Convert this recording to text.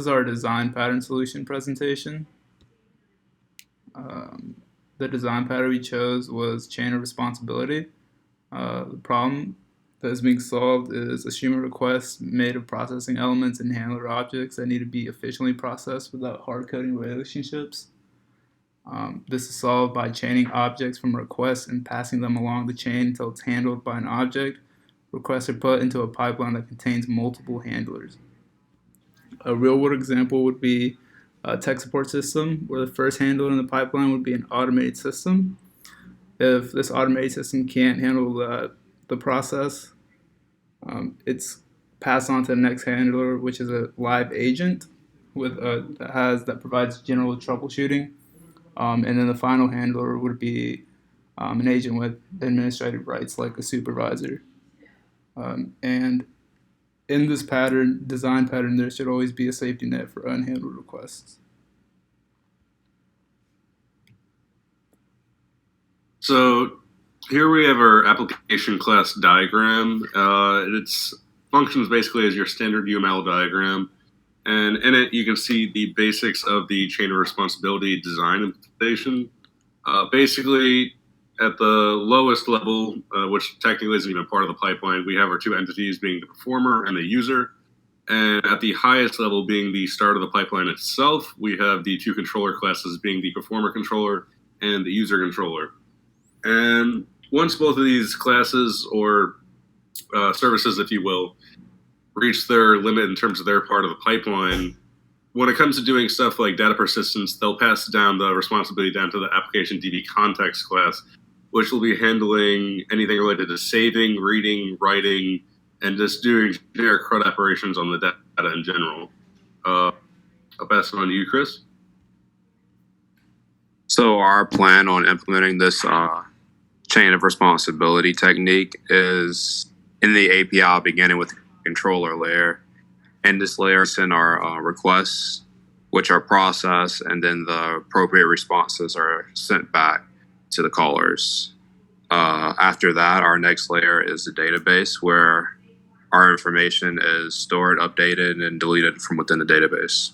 This is our design pattern solution presentation. Um, the design pattern we chose was chain of responsibility. The problem that is being solved is a stream of requests made of processing elements and handler objects that need to be efficiently processed without hard-coding relationships. This is solved by chaining objects from requests and passing them along the chain until it's handled by an object. Requests are put into a pipeline that contains multiple handlers. A real-world example would be a tech support system, where the first handler in the pipeline would be an automated system. If this automated system can't handle the process, it's passed on to the next handler, which is a live agent that provides general troubleshooting. And then the final handler would be an agent with administrative rights, like a supervisor. And in this design pattern, there should always be a safety net for unhandled requests. So here we have our application class diagram. It functions basically as your standard UML diagram. And in it, you can see the basics of the chain of responsibility design implementation. Basically, at the lowest level, which technically isn't even part of the pipeline, we have our two entities being the performer and the user. And at the highest level, being the start of the pipeline itself, we have the two controller classes being the performer controller and the user controller. And once both of these classes or services, if you will, reach their limit in terms of their part of the pipeline, when it comes to doing stuff like data persistence, they'll pass down the responsibility down to the application DB context class, which will be handling anything related to saving, reading, writing, and just doing generic CRUD operations on the data in general. I'll pass it on to you, Chris. So our plan on implementing this chain of responsibility technique is in the API beginning with the controller layer. And this layer send our requests, which are processed, and then the appropriate responses are sent back to the callers. After that, our next layer is the database, where our information is stored, updated, and deleted from within the database.